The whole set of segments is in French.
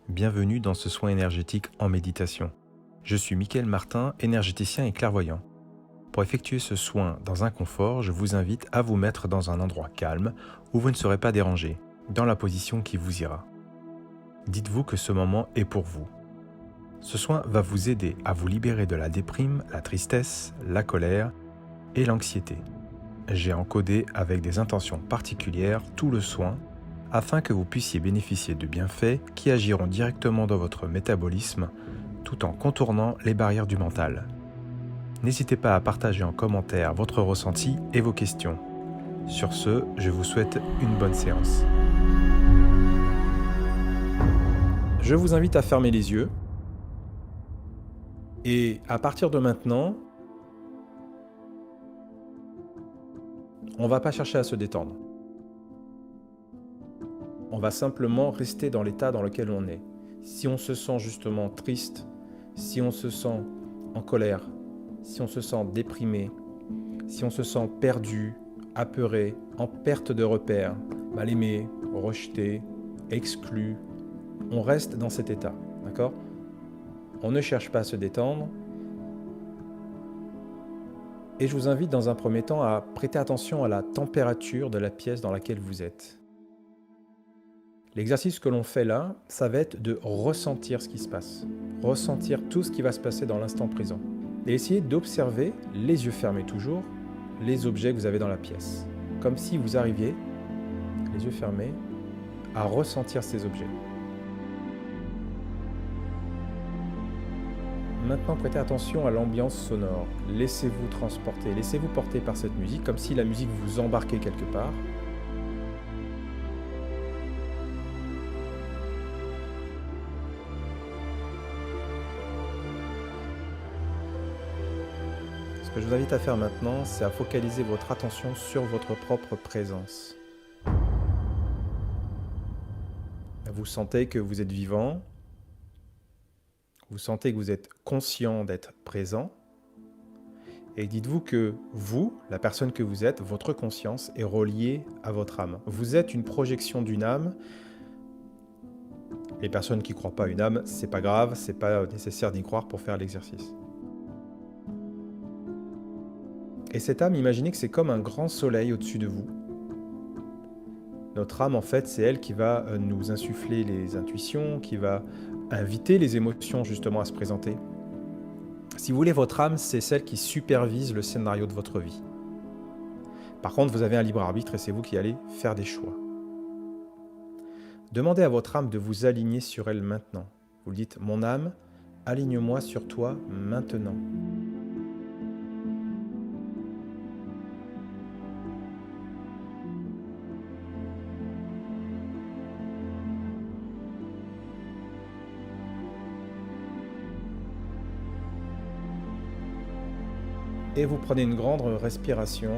Bienvenue dans ce soin énergétique en méditation. Je suis Mickaël Martin, énergéticien et clairvoyant. Pour effectuer ce soin dans un confort, je vous invite à vous mettre dans un endroit calme où vous ne serez pas dérangé, dans la position qui vous ira. Dites-vous que ce moment est pour vous. Ce soin va vous aider à vous libérer de la déprime, la tristesse, la colère et l'anxiété. J'ai encodé avec des intentions particulières tout le soin afin que vous puissiez bénéficier de bienfaits qui agiront directement dans votre métabolisme tout en contournant les barrières du mental. N'hésitez pas à partager en commentaire votre ressenti et vos questions. Sur ce, je vous souhaite une bonne séance. Je vous invite à fermer les yeux et à partir de maintenant, on ne va pas chercher à se détendre. On va simplement rester dans l'état dans lequel on est. Si on se sent justement triste, si on se sent en colère, si on se sent déprimé, si on se sent perdu, apeuré, en perte de repère, mal aimé, rejeté, exclu, on reste dans cet état, d'accord ? On ne cherche pas à se détendre. Et je vous invite dans un premier temps à prêter attention à la température de la pièce dans laquelle vous êtes. L'exercice que l'on fait là, ça va être de ressentir ce qui se passe, ressentir tout ce qui va se passer dans l'instant présent. Et essayer d'observer, les yeux fermés toujours, les objets que vous avez dans la pièce. Comme si vous arriviez, les yeux fermés, à ressentir ces objets. Maintenant, prêtez attention à l'ambiance sonore. Laissez-vous transporter, laissez-vous porter par cette musique, comme si la musique vous embarquait quelque part. Ce que je vous invite à faire maintenant, c'est à focaliser votre attention sur votre propre présence. Vous sentez que vous êtes vivant, vous sentez que vous êtes conscient d'être présent, et dites-vous que vous, la personne que vous êtes, votre conscience est reliée à votre âme. Vous êtes une projection d'une âme. Les personnes qui ne croient pas à une âme, c'est pas grave, c'est pas nécessaire d'y croire pour faire l'exercice. Et cette âme, imaginez que c'est comme un grand soleil au-dessus de vous. Notre âme, en fait, c'est elle qui va nous insuffler les intuitions, qui va inviter les émotions justement à se présenter. Si vous voulez, votre âme, c'est celle qui supervise le scénario de votre vie. Par contre, vous avez un libre arbitre et c'est vous qui allez faire des choix. Demandez à votre âme de vous aligner sur elle maintenant. Vous dites, mon âme, aligne-moi sur toi maintenant. Et vous prenez une grande respiration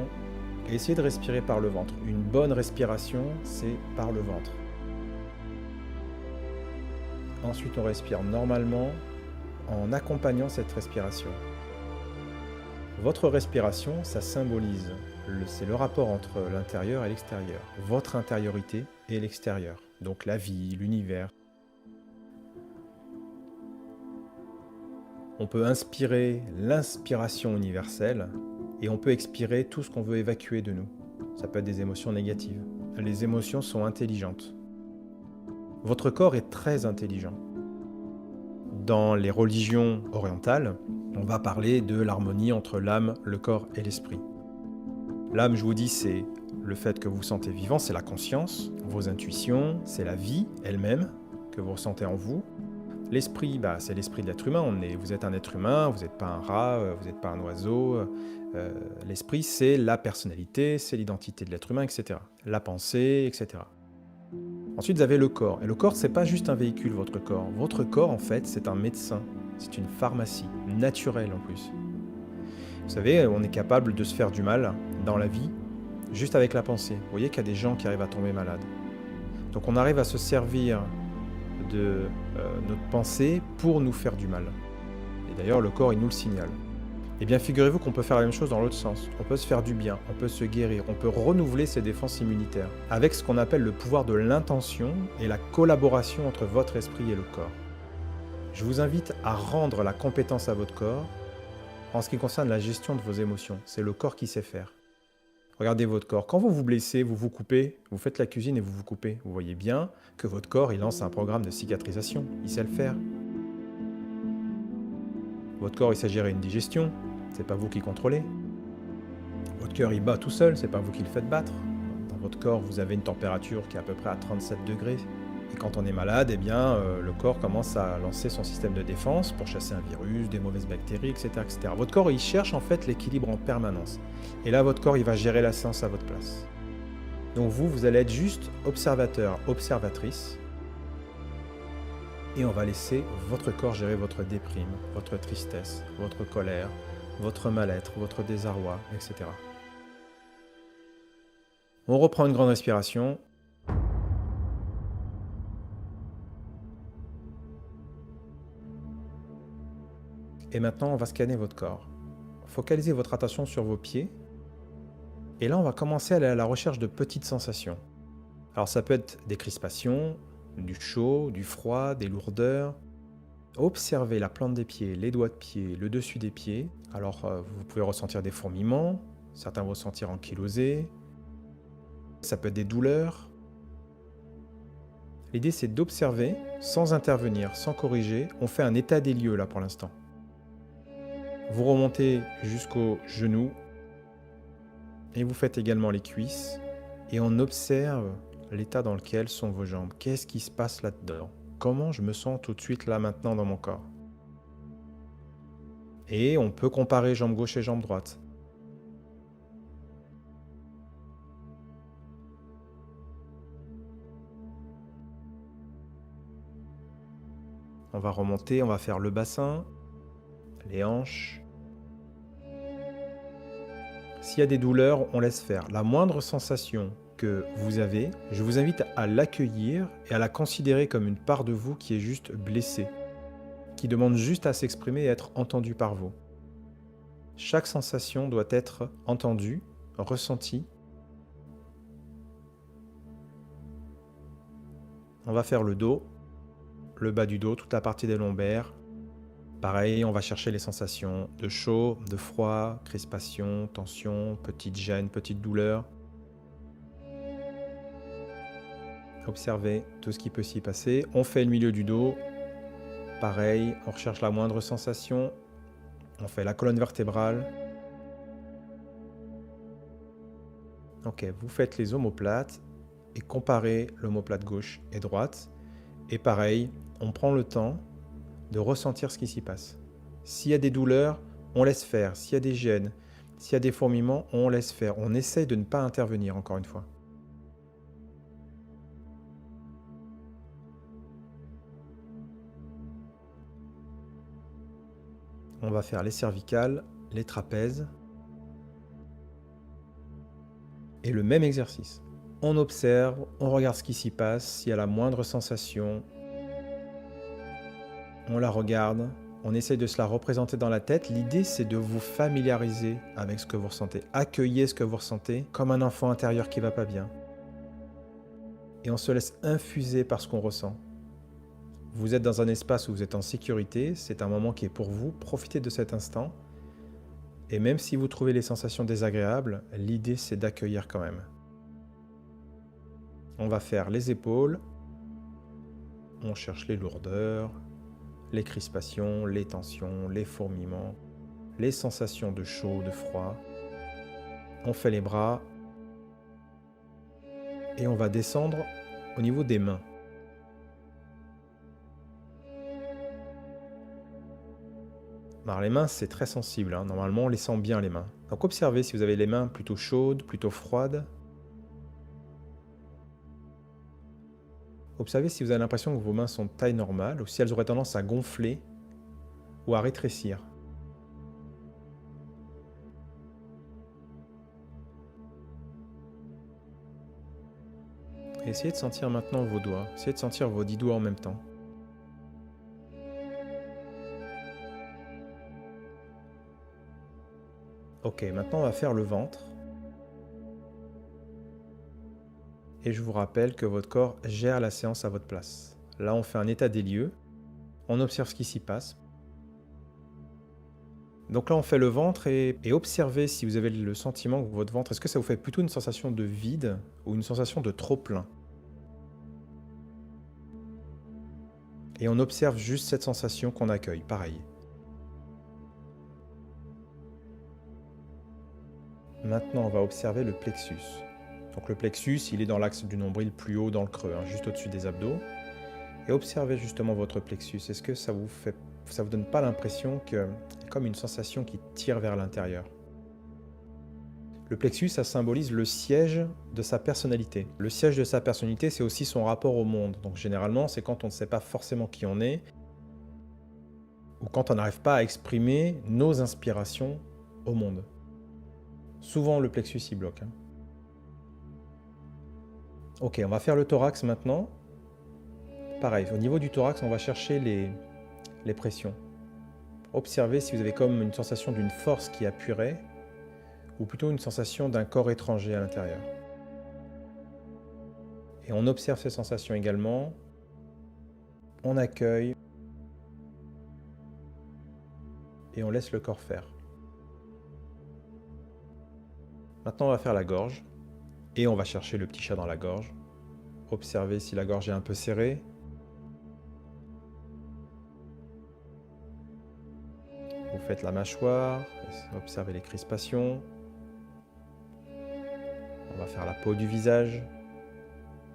et essayez de respirer par le ventre. Une bonne respiration, c'est par le ventre. Ensuite, on respire normalement en accompagnant cette respiration. Votre respiration, ça symbolise, c'est le rapport entre l'intérieur et l'extérieur. Votre intériorité et l'extérieur. Donc la vie, l'univers. On peut inspirer l'inspiration universelle et on peut expirer tout ce qu'on veut évacuer de nous. Ça peut être des émotions négatives. Les émotions sont intelligentes. Votre corps est très intelligent. Dans les religions orientales, on va parler de l'harmonie entre l'âme, le corps et l'esprit. L'âme, je vous dis, c'est le fait que vous vous sentez vivant, c'est la conscience, vos intuitions, c'est la vie elle-même que vous ressentez en vous. L'esprit, c'est l'esprit de l'être humain. Vous êtes un être humain, vous n'êtes pas un rat, vous n'êtes pas un oiseau. L'esprit, c'est la personnalité, c'est l'identité de l'être humain, etc. La pensée, etc. Ensuite, vous avez le corps. Et le corps, ce n'est pas juste un véhicule, votre corps. Votre corps, en fait, c'est un médecin. C'est une pharmacie, naturelle en plus. Vous savez, on est capable de se faire du mal dans la vie, juste avec la pensée. Vous voyez qu'il y a des gens qui arrivent à tomber malades. Donc on arrive à se servir de notre pensée pour nous faire du mal. Et d'ailleurs, le corps, il nous le signale. Eh bien, figurez-vous qu'on peut faire la même chose dans l'autre sens. On peut se faire du bien, on peut se guérir, on peut renouveler ses défenses immunitaires, avec ce qu'on appelle le pouvoir de l'intention et la collaboration entre votre esprit et le corps. Je vous invite à rendre la compétence à votre corps en ce qui concerne la gestion de vos émotions. C'est le corps qui sait faire. Regardez votre corps. Quand vous vous blessez, vous vous coupez, vous faites la cuisine et vous vous coupez. Vous voyez bien que votre corps, il lance un programme de cicatrisation. Il sait le faire. Votre corps, il sait gérer une digestion. C'est pas vous qui contrôlez. Votre cœur, il bat tout seul. C'est pas vous qui le faites battre. Dans votre corps, vous avez une température qui est à peu près à 37 degrés. Et quand on est malade, eh bien, le corps commence à lancer son système de défense pour chasser un virus, des mauvaises bactéries, etc., etc. Votre corps, il cherche en fait l'équilibre en permanence. Et là, votre corps, il va gérer la séance à votre place. Donc vous allez être juste observateur, observatrice. Et on va laisser votre corps gérer votre déprime, votre tristesse, votre colère, votre mal-être, votre désarroi, etc. On reprend une grande respiration. Et maintenant, on va scanner votre corps. Focalisez votre attention sur vos pieds. Et là, on va commencer à aller à la recherche de petites sensations. Alors ça peut être des crispations, du chaud, du froid, des lourdeurs. Observez la plante des pieds, les doigts de pied, le dessus des pieds. Alors vous pouvez ressentir des fourmillements, certains vont ressentir ankylosés. Ça peut être des douleurs. L'idée, c'est d'observer sans intervenir, sans corriger. On fait un état des lieux là pour l'instant. Vous remontez jusqu'aux genoux et vous faites également les cuisses et on observe l'état dans lequel sont vos jambes. Qu'est-ce qui se passe là-dedans? Comment je me sens tout de suite là maintenant dans mon corps? Et on peut comparer jambe gauche et jambe droite. On va remonter, on va faire le bassin, les hanches. S'il y a des douleurs, on laisse faire. La moindre sensation que vous avez, je vous invite à l'accueillir et à la considérer comme une part de vous qui est juste blessée, qui demande juste à s'exprimer et être entendue par vous. Chaque sensation doit être entendue, ressentie. On va faire le dos, le bas du dos, toute la partie des lombaires. Pareil, on va chercher les sensations de chaud, de froid, crispation, tension, petite gêne, petite douleur. Observez tout ce qui peut s'y passer. On fait le milieu du dos. Pareil, on recherche la moindre sensation. On fait la colonne vertébrale. Ok, vous faites les omoplates et comparez l'omoplate gauche et droite. Et pareil, on prend le temps de ressentir ce qui s'y passe. S'il y a des douleurs, on laisse faire. S'il y a des gênes, s'il y a des fourmillements, on laisse faire. On essaye de ne pas intervenir, encore une fois. On va faire les cervicales, les trapèzes. Et le même exercice. On observe, on regarde ce qui s'y passe, s'il y a la moindre sensation. On la regarde, on essaye de se la représenter dans la tête. L'idée, c'est de vous familiariser avec ce que vous ressentez. Accueillez ce que vous ressentez comme un enfant intérieur qui va pas bien. Et on se laisse infuser par ce qu'on ressent. Vous êtes dans un espace où vous êtes en sécurité, c'est un moment qui est pour vous, profitez de cet instant. Et même si vous trouvez les sensations désagréables, l'idée, c'est d'accueillir quand même. On va faire les épaules, on cherche les lourdeurs, les crispations, les tensions, les fourmillements, les sensations de chaud, de froid. On fait les bras et on va descendre au niveau des mains. Alors les mains, c'est très sensible, hein. Normalement on les sent bien les mains. Donc observez si vous avez les mains plutôt chaudes, plutôt froides. Observez si vous avez l'impression que vos mains sont de taille normale ou si elles auraient tendance à gonfler ou à rétrécir. Et essayez de sentir maintenant vos doigts. Essayez de sentir vos 10 doigts en même temps. Ok, maintenant on va faire le ventre. Et je vous rappelle que votre corps gère la séance à votre place. Là, on fait un état des lieux, on observe ce qui s'y passe. Donc là, on fait le ventre et observez si vous avez le sentiment que votre ventre, est-ce que ça vous fait plutôt une sensation de vide ou une sensation de trop plein? Et on observe juste cette sensation qu'on accueille, pareil. Maintenant, on va observer le plexus. Donc le plexus, il est dans l'axe du nombril, plus haut dans le creux, hein, juste au-dessus des abdos. Et observez justement votre plexus. Est-ce que ça vous donne pas l'impression qu'il y a comme une sensation qui tire vers l'intérieur? Le plexus, ça symbolise le siège de sa personnalité. Le siège de sa personnalité, c'est aussi son rapport au monde. Donc généralement, c'est quand on ne sait pas forcément qui on est, ou quand on n'arrive pas à exprimer nos inspirations au monde. Souvent, le plexus y bloque. Ok, on va faire le thorax maintenant. Pareil, au niveau du thorax, on va chercher les pressions. Observez si vous avez comme une sensation d'une force qui appuierait, ou plutôt une sensation d'un corps étranger à l'intérieur. Et on observe ces sensations également. On accueille et on laisse le corps faire. Maintenant, on va faire la gorge et on va chercher le petit chat dans la gorge. Observez si la gorge est un peu serrée. Vous faites la mâchoire, observez les crispations. On va faire la peau du visage.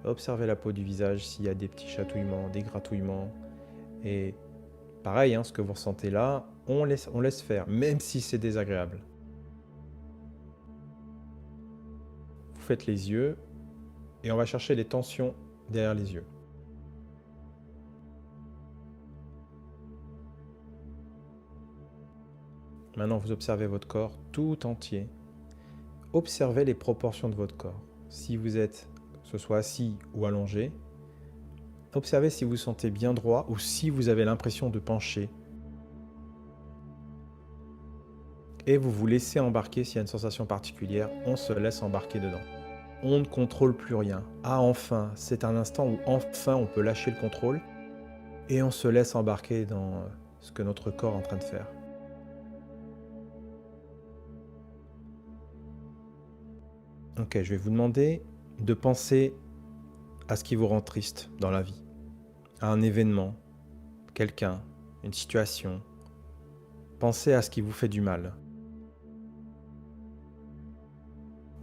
Observez la peau du visage s'il y a des petits chatouillements, des gratouillements. Et pareil, hein, ce que vous ressentez là, on laisse faire, même si c'est désagréable. Vous faites les yeux et on va chercher les tensions derrière les yeux. Maintenant, vous observez votre corps tout entier. Observez les proportions de votre corps. Si vous êtes, que ce soit assis ou allongé, observez si vous vous sentez bien droit ou si vous avez l'impression de pencher. Et vous vous laissez embarquer s'il y a une sensation particulière, on se laisse embarquer dedans. On ne contrôle plus rien. Ah enfin, c'est un instant où enfin on peut lâcher le contrôle et on se laisse embarquer dans ce que notre corps est en train de faire. Ok, je vais vous demander de penser à ce qui vous rend triste dans la vie, à un événement, quelqu'un, une situation. Pensez à ce qui vous fait du mal.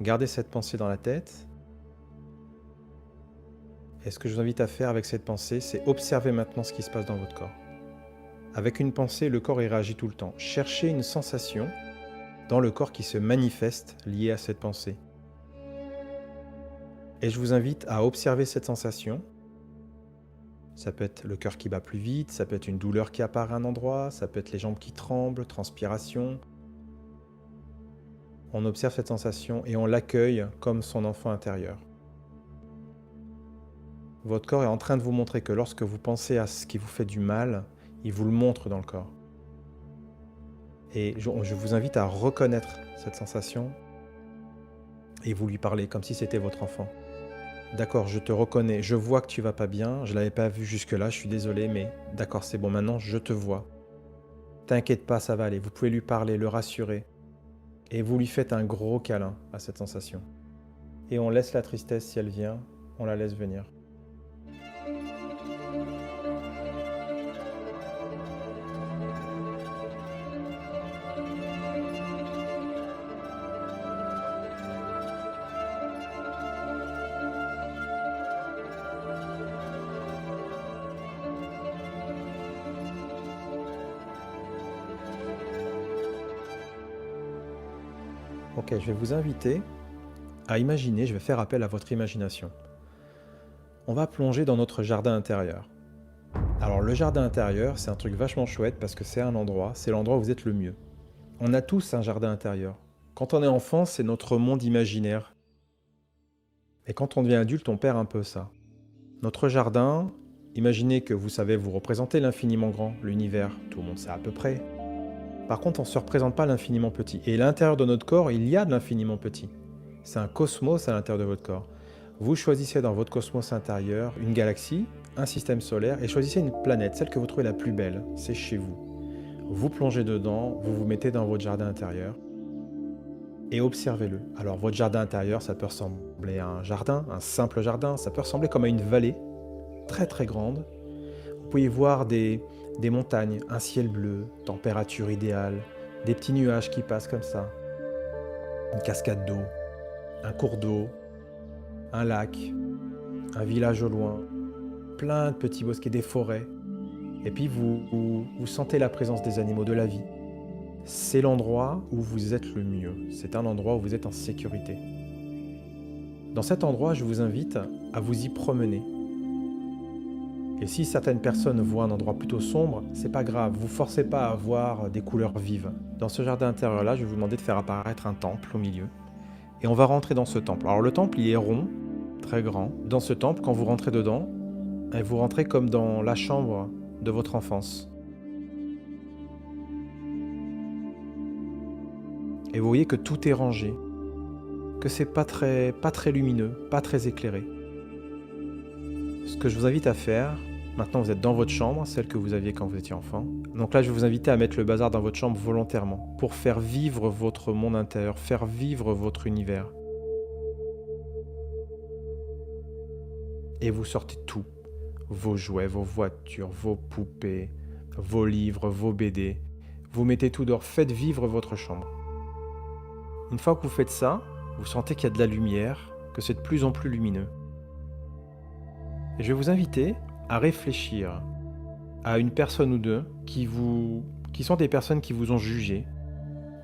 Gardez cette pensée dans la tête. Et ce que je vous invite à faire avec cette pensée, c'est observer maintenant ce qui se passe dans votre corps. Avec une pensée, le corps y réagit tout le temps. Cherchez une sensation dans le corps qui se manifeste liée à cette pensée. Et je vous invite à observer cette sensation. Ça peut être le cœur qui bat plus vite, ça peut être une douleur qui apparaît à un endroit, ça peut être les jambes qui tremblent, transpiration. On observe cette sensation et on l'accueille comme son enfant intérieur. Votre corps est en train de vous montrer que lorsque vous pensez à ce qui vous fait du mal, il vous le montre dans le corps. Et je vous invite à reconnaître cette sensation et vous lui parlez comme si c'était votre enfant. D'accord, je te reconnais, je vois que tu vas pas bien, je ne l'avais pas vu jusque-là, je suis désolé, mais d'accord, c'est bon, maintenant je te vois. T'inquiète pas, ça va aller, vous pouvez lui parler, le rassurer. Et vous lui faites un gros câlin à cette sensation. Et on laisse la tristesse si elle vient, on la laisse venir. Ok, je vais vous inviter à imaginer, je vais faire appel à votre imagination. On va plonger dans notre jardin intérieur. Alors le jardin intérieur, c'est un truc vachement chouette parce que c'est l'endroit où vous êtes le mieux. On a tous un jardin intérieur. Quand on est enfant, c'est notre monde imaginaire. Et quand on devient adulte, on perd un peu ça. Notre jardin, imaginez que vous savez vous représenter l'infiniment grand, l'univers, tout le monde sait à peu près. Par contre, on ne se représente pas l'infiniment petit. Et à l'intérieur de notre corps, il y a de l'infiniment petit. C'est un cosmos à l'intérieur de votre corps. Vous choisissez dans votre cosmos intérieur une galaxie, un système solaire, et choisissez une planète, celle que vous trouvez la plus belle. C'est chez vous. Vous plongez dedans, vous vous mettez dans votre jardin intérieur et observez-le. Alors votre jardin intérieur, ça peut ressembler à un jardin, un simple jardin, ça peut ressembler comme à une vallée très très grande. Vous pouvez voir des montagnes, un ciel bleu, température idéale, des petits nuages qui passent comme ça, une cascade d'eau, un cours d'eau, un lac, un village au loin, plein de petits bosquets, des forêts. Et puis vous sentez la présence des animaux, de la vie. C'est l'endroit où vous êtes le mieux. C'est un endroit où vous êtes en sécurité. Dans cet endroit, je vous invite à vous y promener. Et si certaines personnes voient un endroit plutôt sombre, c'est pas grave, vous forcez pas à voir des couleurs vives. Dans ce jardin intérieur-là, je vais vous demander de faire apparaître un temple au milieu. Et on va rentrer dans ce temple. Alors le temple, il est rond, très grand. Dans ce temple, quand vous rentrez dedans, vous rentrez comme dans la chambre de votre enfance. Et vous voyez que tout est rangé, que c'est pas très lumineux, pas très éclairé. Ce que je vous invite à faire, maintenant vous êtes dans votre chambre, celle que vous aviez quand vous étiez enfant. Donc là, je vais vous inviter à mettre le bazar dans votre chambre volontairement, pour faire vivre votre monde intérieur, faire vivre votre univers. Et vous sortez tout, vos jouets, vos voitures, vos poupées, vos livres, vos BD. Vous mettez tout dehors, faites vivre votre chambre. Une fois que vous faites ça, vous sentez qu'il y a de la lumière, que c'est de plus en plus lumineux. Et je vais vous inviter à réfléchir à une personne ou deux qui sont des personnes qui vous ont jugé,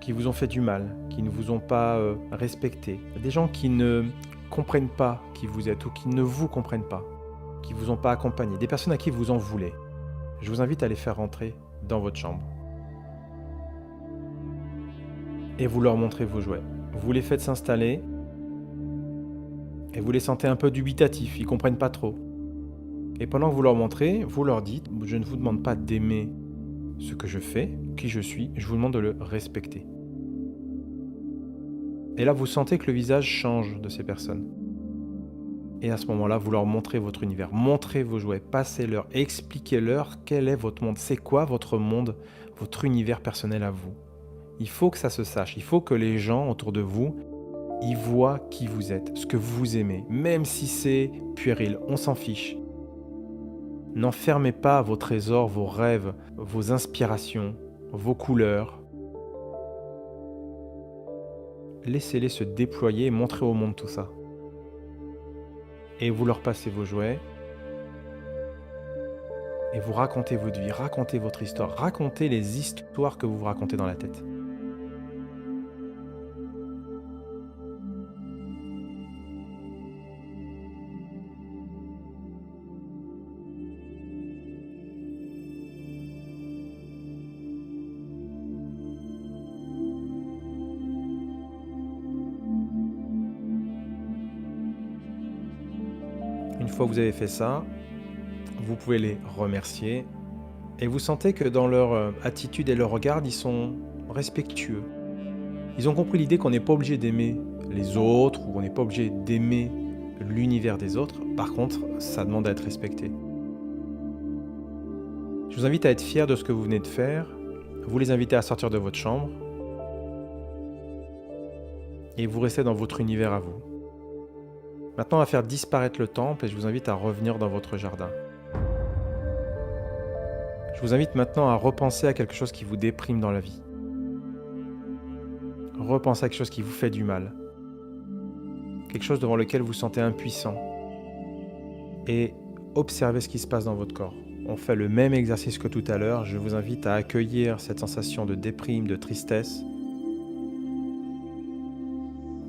qui vous ont fait du mal, qui ne vous ont pas respecté. Des gens qui ne comprennent pas qui vous êtes ou qui ne vous comprennent pas, qui ne vous ont pas accompagné, des personnes à qui vous en voulez. Je vous invite à les faire rentrer dans votre chambre. Et vous leur montrez vos jouets. Vous les faites s'installer et vous les sentez un peu dubitatifs, ils ne comprennent pas trop. Et pendant que vous leur montrez, vous leur dites « Je ne vous demande pas d'aimer ce que je fais, qui je suis, je vous demande de le respecter. » Et là, vous sentez que le visage change de ces personnes. Et à ce moment-là, vous leur montrez votre univers, montrez vos jouets, passez-leur, expliquez-leur quel est votre monde, c'est quoi votre monde, votre univers personnel à vous. Il faut que ça se sache, il faut que les gens autour de vous, ils voient qui vous êtes, ce que vous aimez, même si c'est puéril, on s'en fiche. N'enfermez pas vos trésors, vos rêves, vos inspirations, vos couleurs. Laissez-les se déployer et montrer au monde tout ça. Et vous leur passez vos jouets. Et vous racontez votre vie, racontez votre histoire, racontez les histoires que vous vous racontez dans la tête. Une fois que vous avez fait ça, vous pouvez les remercier et vous sentez que dans leur attitude et leur regard, ils sont respectueux. Ils ont compris l'idée qu'on n'est pas obligé d'aimer les autres ou on n'est pas obligé d'aimer l'univers des autres. Par contre, ça demande à être respecté. Je vous invite à être fiers de ce que vous venez de faire. Vous les invitez à sortir de votre chambre et vous restez dans votre univers à vous. Maintenant, on va faire disparaître le temple et je vous invite à revenir dans votre jardin. Je vous invite maintenant à repenser à quelque chose qui vous déprime dans la vie. Repensez à quelque chose qui vous fait du mal. Quelque chose devant lequel vous vous sentez impuissant. Et observez ce qui se passe dans votre corps. On fait le même exercice que tout à l'heure. Je vous invite à accueillir cette sensation de déprime, de tristesse.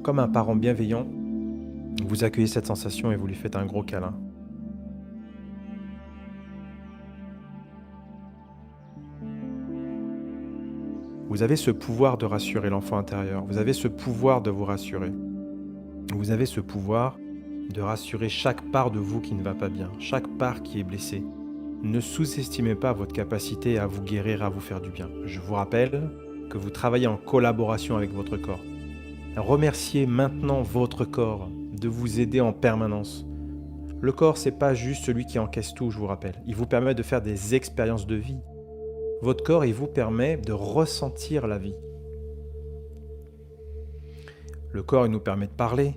Comme un parent bienveillant, vous accueillez cette sensation et vous lui faites un gros câlin. Vous avez ce pouvoir de rassurer l'enfant intérieur. Vous avez ce pouvoir de vous rassurer. Vous avez ce pouvoir de rassurer chaque part de vous qui ne va pas bien, chaque part qui est blessée. Ne sous-estimez pas votre capacité à vous guérir, à vous faire du bien. Je vous rappelle que vous travaillez en collaboration avec votre corps. Remerciez maintenant votre corps de vous aider en permanence. Le corps, c'est pas juste celui qui encaisse tout, je vous rappelle. Il vous permet de faire des expériences de vie. Votre corps, il vous permet de ressentir la vie. Le corps, il nous permet de parler,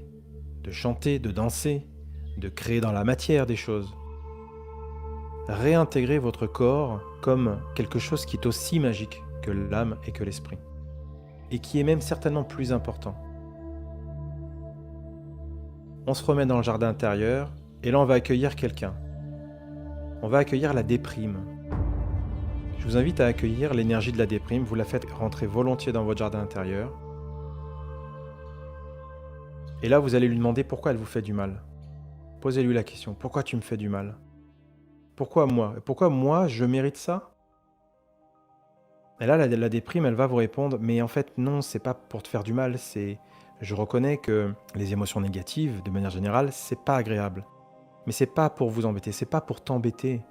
de chanter, de danser, de créer dans la matière des choses. Réintégrez votre corps comme quelque chose qui est aussi magique que l'âme et que l'esprit, et qui est même certainement plus important. On se remet dans le jardin intérieur, et là on va accueillir quelqu'un. On va accueillir la déprime. Je vous invite à accueillir l'énergie de la déprime, vous la faites rentrer volontiers dans votre jardin intérieur. Et là vous allez lui demander pourquoi elle vous fait du mal. Posez-lui la question, pourquoi tu me fais du mal ? Pourquoi moi ? Pourquoi moi je mérite ça ? Et là la déprime elle va vous répondre, mais en fait non, c'est pas pour te faire du mal, je reconnais que les émotions négatives, de manière générale, c'est pas agréable. Mais c'est pas pour vous embêter, c'est pas pour t'embêter.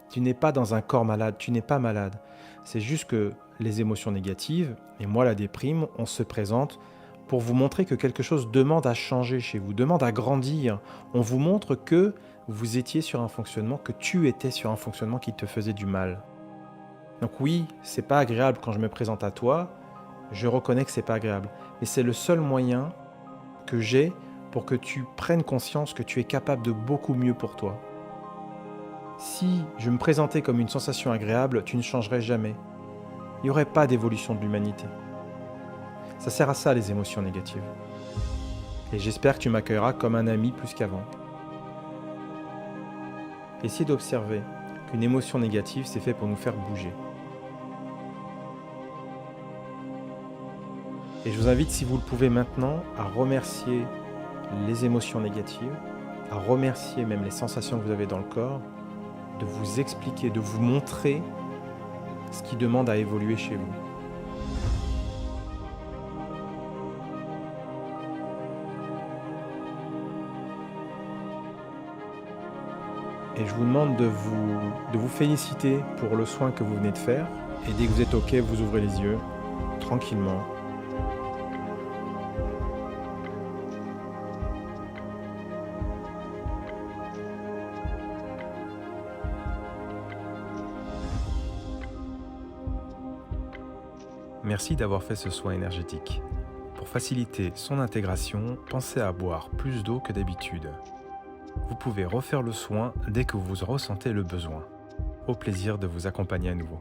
Tu n'es pas dans un corps malade, tu n'es pas malade. C'est juste que les émotions négatives, et moi la déprime, on se présente pour vous montrer que quelque chose demande à changer chez vous, demande à grandir. On vous montre que vous étiez sur un fonctionnement, que tu étais sur un fonctionnement qui te faisait du mal. Donc oui, c'est pas agréable quand je me présente à toi, je reconnais que c'est pas agréable. Mais c'est le seul moyen que j'ai pour que tu prennes conscience que tu es capable de beaucoup mieux pour toi. Si je me présentais comme une sensation agréable, tu ne changerais jamais. Il n'y aurait pas d'évolution de l'humanité. Ça sert à ça les émotions négatives. Et j'espère que tu m'accueilleras comme un ami plus qu'avant. Essayez d'observer qu'une émotion négative, c'est fait pour nous faire bouger. Et je vous invite, si vous le pouvez maintenant, à remercier les émotions négatives, à remercier même les sensations que vous avez dans le corps, de vous expliquer, de vous montrer ce qui demande à évoluer chez vous. Et je vous demande de vous féliciter pour le soin que vous venez de faire. Et dès que vous êtes OK, vous ouvrez les yeux, tranquillement. Merci d'avoir fait ce soin énergétique. Pour faciliter son intégration, pensez à boire plus d'eau que d'habitude. Vous pouvez refaire le soin dès que vous ressentez le besoin. Au plaisir de vous accompagner à nouveau.